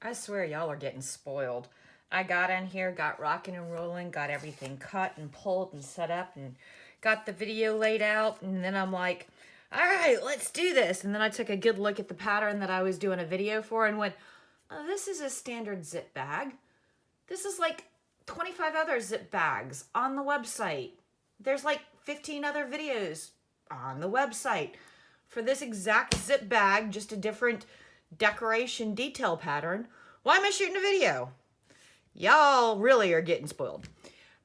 I swear y'all are getting spoiled. I got in here, got rocking and rolling, got everything cut and pulled and set up and got the video laid out. And then I'm like, all right, let's do this. And then I took a good look at the pattern that I was doing a video for and went, oh, this is a standard zip bag. This is like 25 other zip bags on the website. There's like 15 other videos on the website for this exact zip bag, just a different decoration detail pattern. Why am I shooting a video? Y'all really are getting spoiled.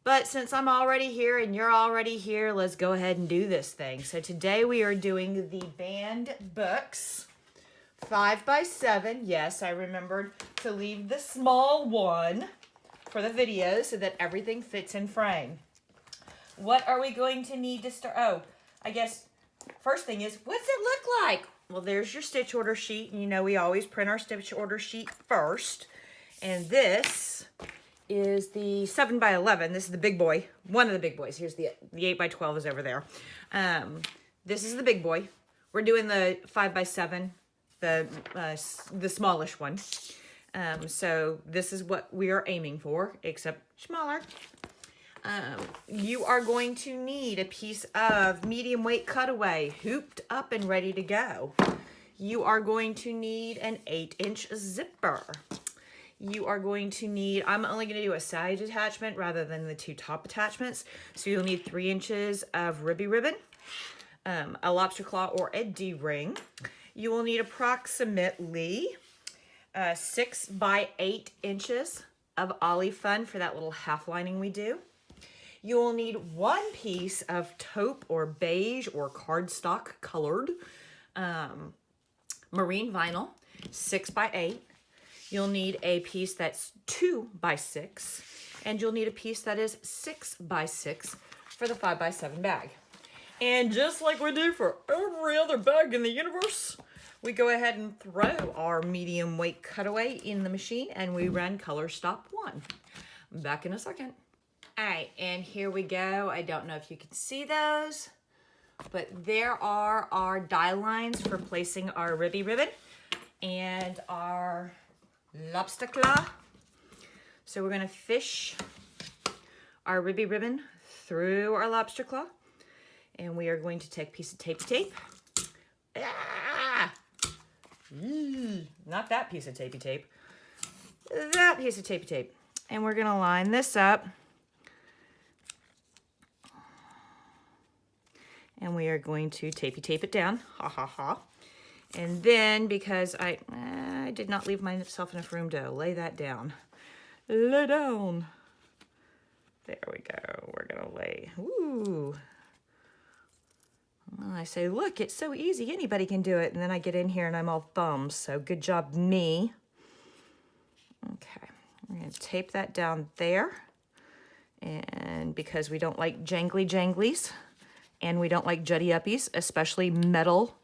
But since I'm already here and you're already here, let's go ahead and do this thing. So today we are doing the band books 5x7. Yes, I remembered to leave the small one for the video so that everything fits in frame. What are we going to need to start? Oh, I guess first thing is, what's it look like? Well, there's your stitch order sheet. And you know we always print our stitch order sheet first. And this is the 7x11. This is the big boy. One of the big boys. Here's the 8x12 is over there. This is the big boy. We're doing the 5x7, the smallish one. So this is what we are aiming for, except smaller. You are going to need a piece of medium weight cutaway, hooped up and ready to go. You are going to need an 8-inch zipper. You are going to need, I'm only going to do a side attachment rather than the two top attachments. So you'll need 3 inches of ribby ribbon, a lobster claw or a D-ring. You will need approximately 6 by 8 inches of Ollie Fun for that little half lining we do. You will need 1 piece of taupe or beige or cardstock colored marine vinyl, 6 by 8. You'll need a piece that's 2 by 6, and you'll need a piece that is 6 by 6 for the 5x7 bag. And just like we do for every other bag in the universe, we go ahead and throw our medium weight cutaway in the machine and we run color stop 1. Back in a second. All right, and here we go. I don't know if you can see those, but there are our die lines for placing our ribby ribbon and our lobster claw. So we're gonna fish our ribby ribbon through our lobster claw, and we are going to take a piece of tape. Ah! Not that piece of tape. That piece of tape. And we're gonna line this up. And we are going to tape it down. Ha ha ha. And then, because I did not leave myself enough room to lay that down. Lay down. There we go. We're going to lay. Ooh. Well, I say, look, it's so easy. Anybody can do it. And then I get in here and I'm all thumbs. So good job, me. Okay. We're going to tape that down there. And because we don't like janglies, and we don't like juddy-uppies, especially metal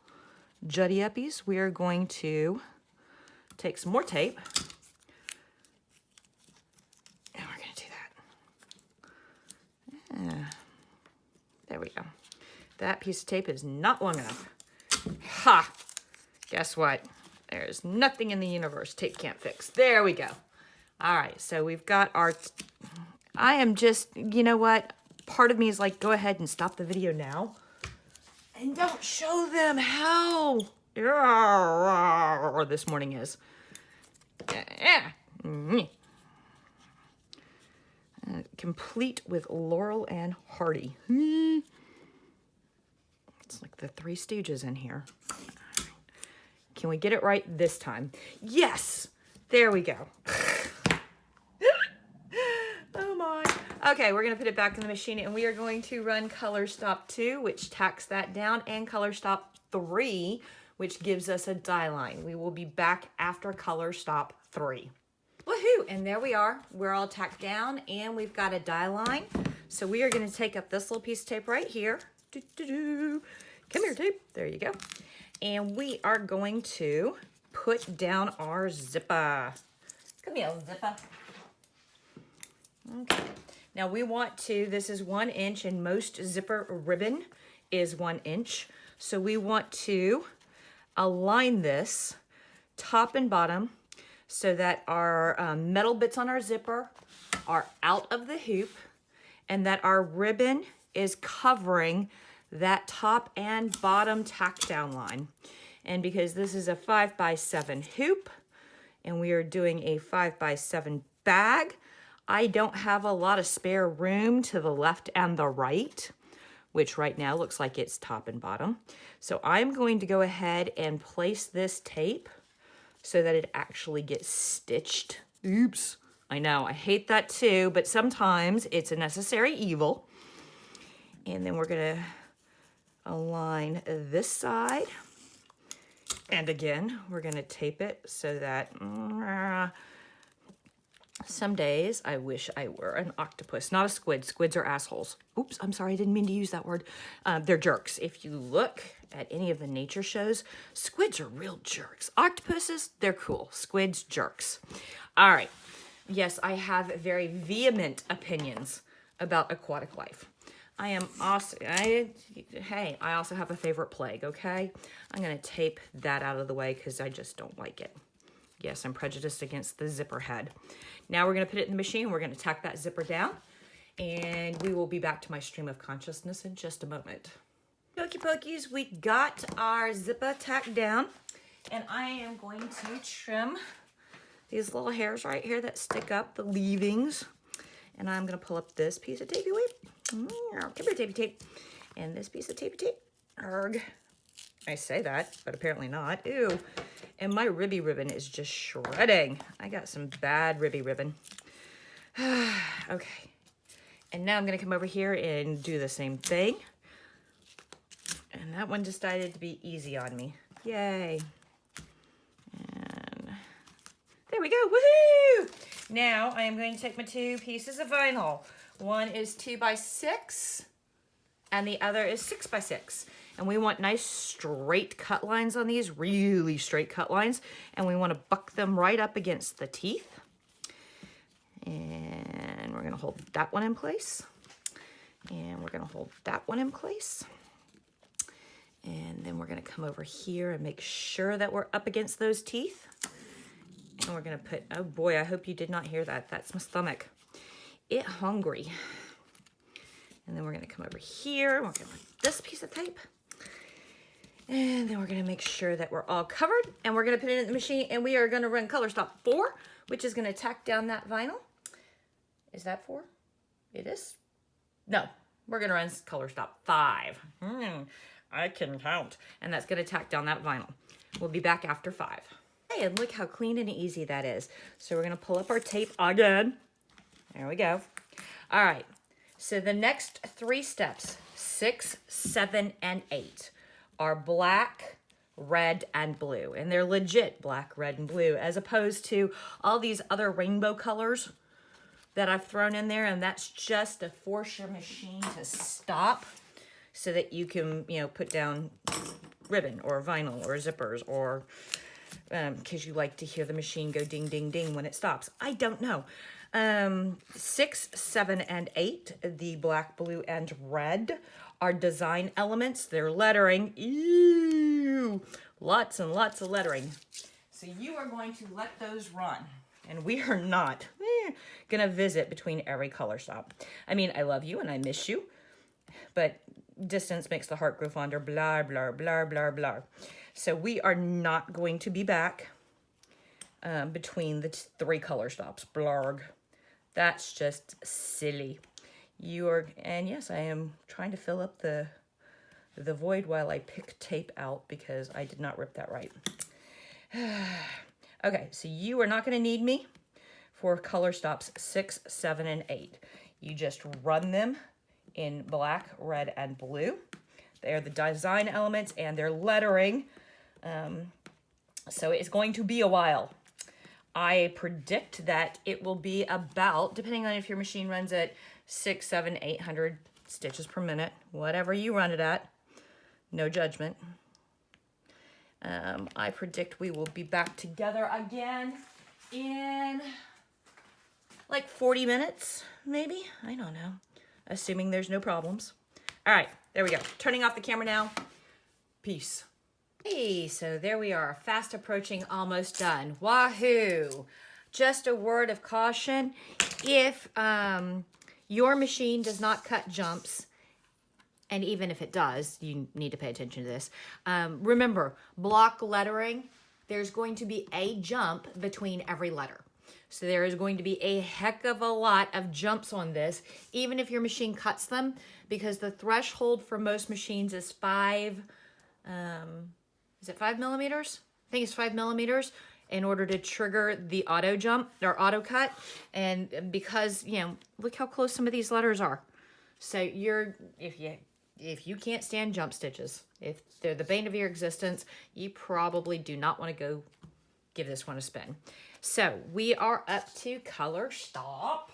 juddy-uppies, we are going to take some more tape. And we're going to do that. There we go. That piece of tape is not long enough. Ha! Guess what? There's nothing in the universe tape can't fix. There we go. All right, so we've got our... I am just, you know what? Part of me is like, go ahead and stop the video now. And don't show them how this morning is. Complete with Laurel and Hardy. It's like the Three Stooges in here. Can we get it right this time? Yes! There we go. Oh my. Okay, we're gonna put it back in the machine and we are going to run color stop 2, which tacks that down, and color stop 3, which gives us a die line. We will be back after color stop 3. Woohoo! And there we are. We're all tacked down and we've got a die line. So we are gonna take up this little piece of tape right here. Come here, tape. There you go. And we are going to put down our zipper. Come here, zipper. Okay. Now we want to, this is 1 inch and most zipper ribbon is 1 inch. So we want to align this top and bottom so that our metal bits on our zipper are out of the hoop and that our ribbon is covering that top and bottom tack down line. And because this is a 5x7 hoop and we are doing a 5x7 bag, I don't have a lot of spare room to the left and the right, which right now looks like it's top and bottom. So I'm going to go ahead and place this tape so that it actually gets stitched. Oops. I know, I hate that too, but sometimes it's a necessary evil. And then we're gonna align this side. And again, we're gonna tape it so that some days I wish I were an octopus, not a squid. Squids are assholes. Oops, I'm sorry, I didn't mean to use that word. They're jerks. If you look at any of the nature shows, squids are real jerks. Octopuses, they're cool. Squids, jerks. All right. Yes, I have very vehement opinions about aquatic life. I also have a favorite plague, okay? I'm gonna tape that out of the way because I just don't like it. Yes, I'm prejudiced against the zipper head. Now we're gonna put it in the machine. We're gonna tack that zipper down and we will be back to my stream of consciousness in just a moment. Pokey pokies, we got our zipper tacked down and I am going to trim these little hairs right here that stick up, the leavings. And I'm gonna pull up this piece of tapey tape. Come here, tapey tape. And this piece of tapey tape. Arg. I say that, but apparently not. Ew. And my ribby ribbon is just shredding. I got some bad ribby ribbon. Okay. And now I'm gonna come over here and do the same thing. And that one decided to be easy on me. Yay. And there we go, woohoo! Now I am going to take my two pieces of vinyl. One is 2x6 and the other is 6x6. And we want nice straight cut lines on these, really straight cut lines. And we want to buck them right up against the teeth. And we're gonna hold that one in place. And we're gonna hold that one in place. And then we're gonna come over here and make sure that we're up against those teeth. And we're gonna put, oh boy, I hope you did not hear that. That's my stomach. It hungry. And then we're gonna come over here. We're gonna put this piece of tape. And then we're gonna make sure that we're all covered. And we're gonna put it in the machine and we are gonna run color stop 4, which is gonna tack down that vinyl. Is that 4? It is? No, we're gonna run color stop 5. I can count. And that's gonna tack down that vinyl. We'll be back after 5. Hey, and look how clean and easy that is. So we're gonna pull up our tape again. There we go. All right, so the next 3 steps, 6, 7, and 8, are black, red, and blue. And they're legit black, red, and blue, as opposed to all these other rainbow colors that I've thrown in there. And that's just to force your machine to stop so that you can, you know, put down ribbon or vinyl or zippers or because you like to hear the machine go ding, ding, ding when it stops. I don't know. 6, 7, and 8, the black, blue, and red are design elements. They're lettering. Ew! Lots and lots of lettering. So you are going to let those run. And we are not gonna visit between every color stop. I mean, I love you and I miss you, but distance makes the heart grow fonder, blah, blah, blah, blah, blah. So we are not going to be back between the 3 color stops, blarg. That's just silly. You are, and yes, I am trying to fill up the void while I pick tape out because I did not rip that right. Okay, so you are not gonna need me for color stops 6, 7, and 8. You just run them in black, red, and blue. They are the design elements and they're lettering. So it's going to be a while. I predict that it will be about, depending on if your machine runs at 6, 7, 800 stitches per minute, whatever you run it at, no judgment. I predict we will be back together again in like 40 minutes, maybe? I don't know, assuming there's no problems. All right, there we go. Turning off the camera now. Peace. Hey, so there we are, fast approaching, almost done. Wahoo! Just a word of caution, if your machine does not cut jumps, and even if it does, you need to pay attention to this. Remember, block lettering, there's going to be a jump between every letter. So there is going to be a heck of a lot of jumps on this, even if your machine cuts them, because the threshold for most machines is 5 millimeters? I think it's 5 millimeters in order to trigger the auto jump or auto cut. And because, you know, look how close some of these letters are. So if you can't stand jump stitches, if they're the bane of your existence, you probably do not want to go give this one a spin. So we are up to color stop.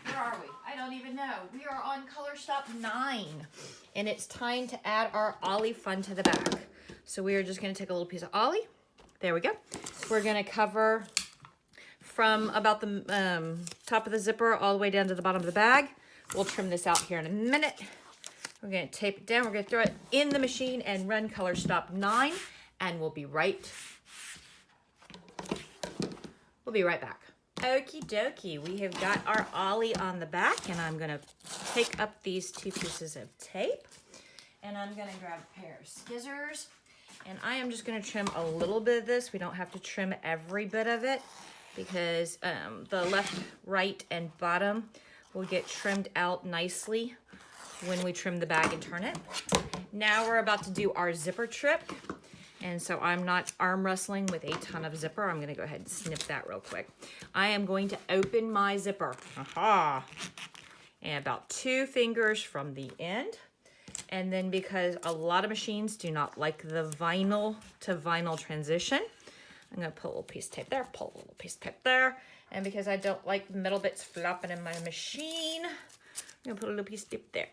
Where are we? I don't even know. We are on color stop 9, and it's time to add our ollie fun to the back. So we are just going to take a little piece of ollie. There we go. We're going to cover from about the top of the zipper all the way down to the bottom of the bag. We'll trim this out here in a minute. We're going to tape it down. We're going to throw it in the machine and run color stop 9, and we'll be right back. Okie dokie, we have got our ollie on the back, and I'm going to take up these 2 pieces of tape, and I'm going to grab a pair of scissors, and I am just going to trim a little bit of this. We don't have to trim every bit of it, because the left, right, and bottom will get trimmed out nicely when we trim the bag and turn it. Now we're about to do our zipper trip. And so I'm not arm wrestling with a ton of zipper. I'm gonna go ahead and snip that real quick. I am going to open my zipper. Aha! And about 2 fingers from the end. And then because a lot of machines do not like the vinyl to vinyl transition, I'm gonna put a little piece of tape there, pull a little piece of tape there. And because I don't like the middle bits flopping in my machine, I'm gonna put a little piece of tape there.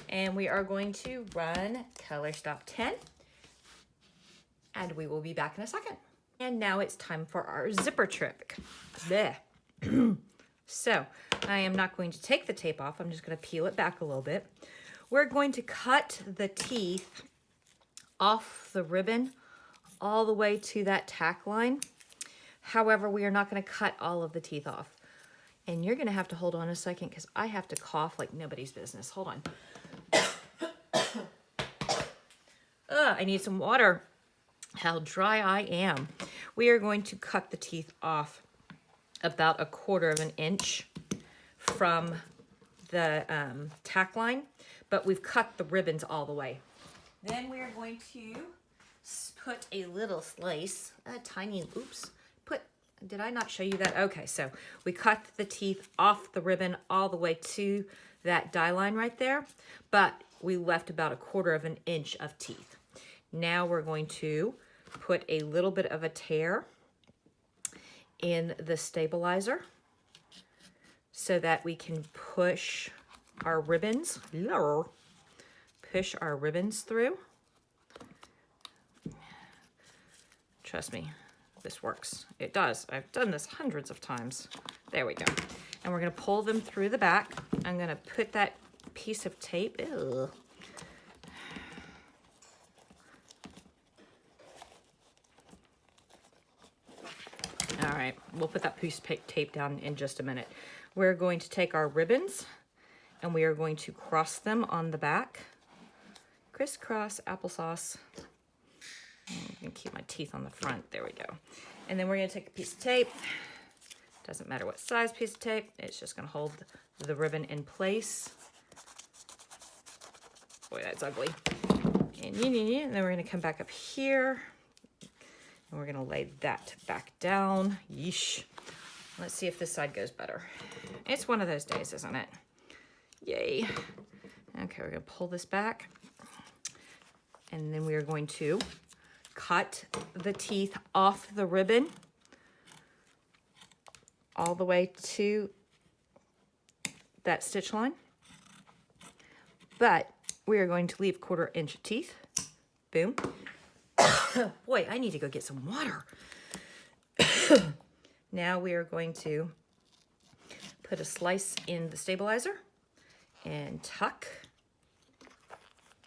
And we are going to run color stop 10. And we will be back in a second. And now it's time for our zipper trip. There. So I am not going to take the tape off. I'm just going to peel it back a little bit. We're going to cut the teeth off the ribbon all the way to that tack line. However, we are not going to cut all of the teeth off. And you're going to have to hold on a second because I have to cough like nobody's business. Hold on. I need some water. How dry I am. We are going to cut the teeth off about 1/4 of an inch from the tack line, but we've cut the ribbons all the way. Then we are going to put a little slice, a tiny, did I not show you that? Okay, so we cut the teeth off the ribbon all the way to that die line right there, but we left about 1/4 of an inch of teeth. Now we're going to put a little bit of a tear in the stabilizer so that we can push our ribbons through. Trust me, this works. It does. I've done this hundreds of times. There we go. And we're going to pull them through the back. I'm going to put that piece of tape. Ew. All right, we'll put that piece of tape down in just a minute. We're going to take our ribbons and we are going to cross them on the back. Crisscross applesauce. I'm gonna keep my teeth on the front. There we go. And then we're gonna take a piece of tape. Doesn't matter what size piece of tape. It's just gonna hold the ribbon in place. Boy, that's ugly. And then we're gonna come back up here. And we're gonna lay that back down. Yeesh. Let's see if this side goes better. It's one of those days, isn't it? Yay. Okay, we're gonna pull this back. And then we are going to cut the teeth off the ribbon all the way to that stitch line. But we are going to leave 1/4 inch of teeth. Boom. Boy, I need to go get some water. Now we are going to put a slice in the stabilizer and tuck.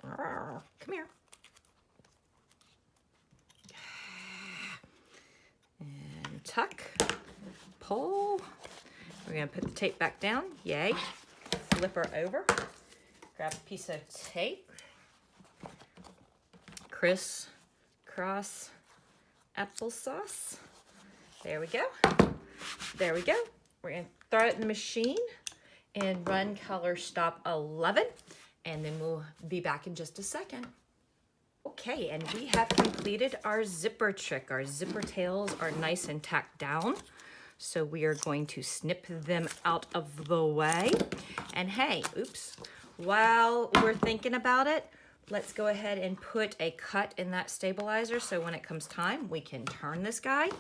Come here. tuck, pull. We're gonna put the tape back down, yay. Flip her over, grab a piece of tape, crisscross applesauce. There we go. There we go. We're gonna throw it in the machine and run color stop 11, and then we'll be back in just a second. Okay, and we have completed our zipper trick. Our zipper tails are nice and tacked down. So we are going to snip them out of the way. And hey, oops, while we're thinking about it, let's go ahead and put a cut in that stabilizer so when it comes time, we can turn this guy.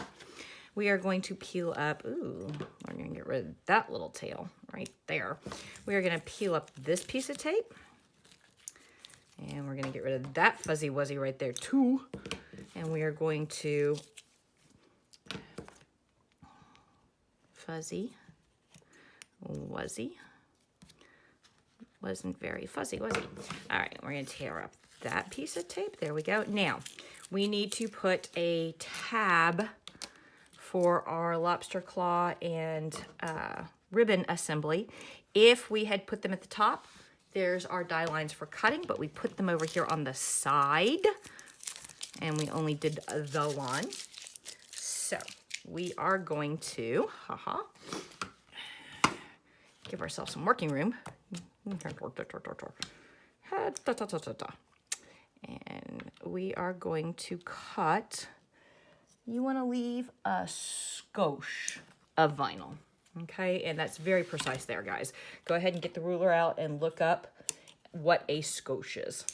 We are going to peel up, ooh, we're gonna get rid of that little tail right there. We are gonna peel up this piece of tape. And we're gonna get rid of that fuzzy wuzzy right there too. And we are going to fuzzy wuzzy. Wasn't very fuzzy, was he? All right, we're gonna tear up that piece of tape. There we go. Now, we need to put a tab for our lobster claw and ribbon assembly. If we had put them at the top, there's our die lines for cutting, but we put them over here on the side, and we only did the one. So we are going to, give ourselves some working room. And we are going to cut, you want to leave a skosh of vinyl. Okay, and that's very precise there, guys. Go ahead and get the ruler out and look up what a skosh is.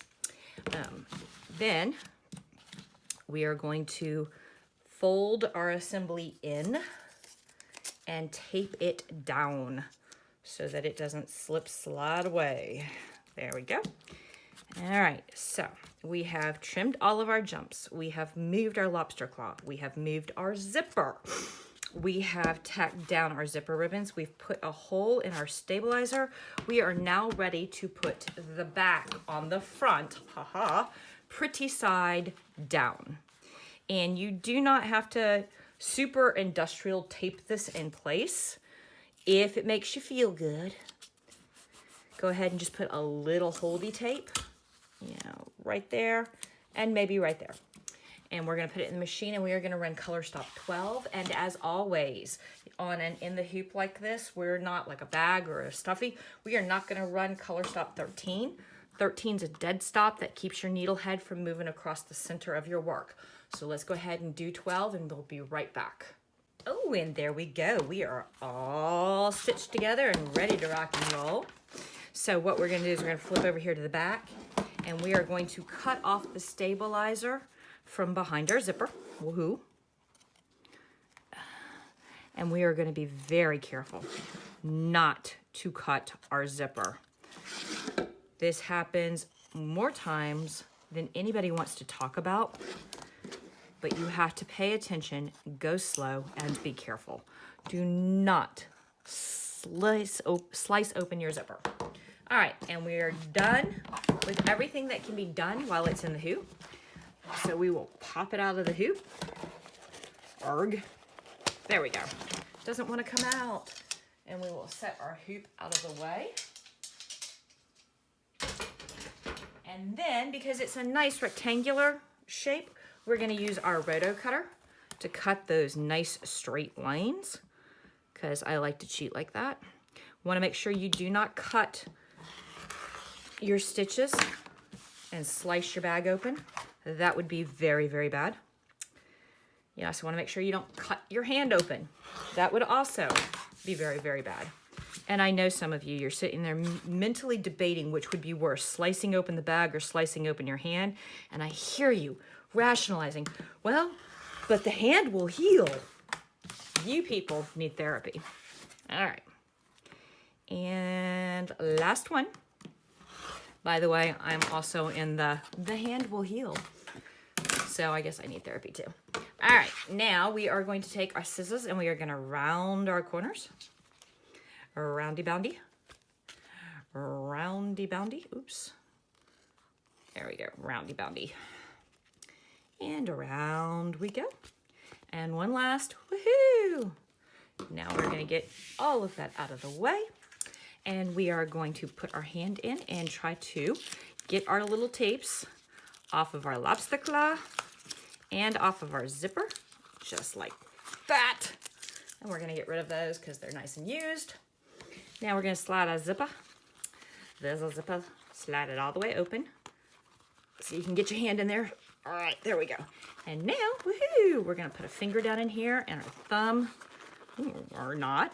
Then we are going to fold our assembly in and tape it down so that it doesn't slide away. There we go. All right, so we have trimmed all of our jumps. We have moved our lobster claw. We have moved our zipper. We have tacked down our zipper ribbons. We've put a hole in our stabilizer. We are now ready to put the back on the front, pretty side down. And you do not have to super industrial tape this in place. If it makes you feel good, go ahead and just put a little holdy tape, you know, right there and maybe right there. And we're gonna put it in the machine and we are gonna run color stop 12. And as always, on an in the hoop like this, we're not like a bag or a stuffy, we are not gonna run color stop 13. 13 is a dead stop that keeps your needle head from moving across the center of your work. So let's go ahead and do 12 and we'll be right back. Oh, and there we go. We are all stitched together and ready to rock and roll. So what we're gonna do is we're gonna flip over here to the back and we are going to cut off the stabilizer from behind our zipper, woohoo. And we are gonna be very careful not to cut our zipper. This happens more times than anybody wants to talk about, but you have to pay attention, go slow, and be careful. Do not slice open your zipper. All right, and we are done with everything that can be done while it's in the hoop. So we will pop it out of the hoop. Arg. There we go. Doesn't want to come out. And we will set our hoop out of the way. And then, because it's a nice rectangular shape, we're going to use our roto cutter to cut those nice straight lines, because I like to cheat like that. Want to make sure you do not cut your stitches and slice your bag open. That would be very, very bad. You also want to make sure you don't cut your hand open. That would also be very, very bad. And I know some of you, you're sitting there mentally debating which would be worse, slicing open the bag or slicing open your hand. And I hear you rationalizing, well, but the hand will heal. You people need therapy. All right. And last one. By the way, I'm also in the hand will heal. So I guess I need therapy too. All right, now we are going to take our scissors and we are gonna round our corners. Roundy boundy. Roundy boundy, oops. There we go, roundy boundy. And around we go. And one last, woohoo! Now we're gonna get all of that out of the way. And we are going to put our hand in and try to get our little tapes off of our lobster claw and off of our zipper, just like that. And we're gonna get rid of those because they're nice and used. Now we're gonna slide our zipper. There's a zipper, slide it all the way open so you can get your hand in there. All right, there we go. And now, woohoo, we're gonna put a finger down in here and our thumb, or not,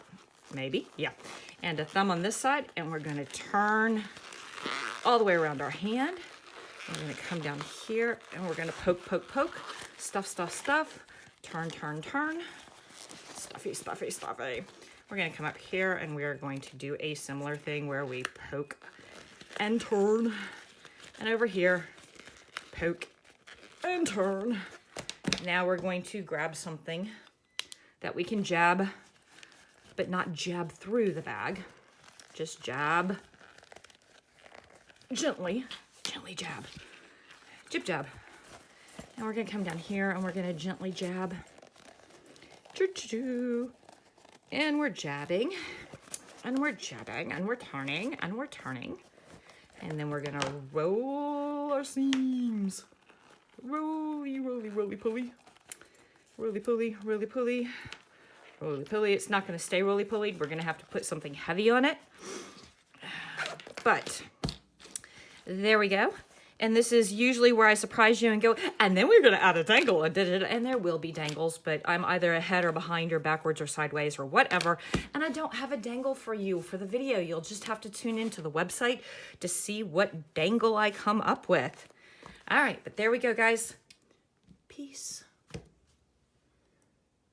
maybe, yeah. And a thumb on this side, and we're gonna turn all the way around our hand. We're gonna come down here and we're gonna poke, poke, poke, stuff, stuff, stuff, turn, turn, turn, stuffy, stuffy, stuffy. We're gonna come up here and we are going to do a similar thing where we poke and turn. And over here, poke and turn. Now we're going to grab something that we can jab, but not jab through the bag. Just jab, gently, gently jab, jib jab. Now we're gonna come down here and we're gonna gently jab. And we're jabbing, and we're jabbing, and we're turning, and we're turning. And then we're gonna roll our seams. Roly, roly, roly, pulley. Roly, pulley, roly, pulley. Roly, pulley. It's not gonna stay roly, pulleyed. We're gonna have to put something heavy on it. But there we go. And this is usually where I surprise you and go, and then we're gonna add a dangle, and there will be dangles, but I'm either ahead or behind or backwards or sideways or whatever, and I don't have a dangle for you for the video. You'll just have to tune into the website to see what dangle I come up with. All right, but there we go, guys. Peace.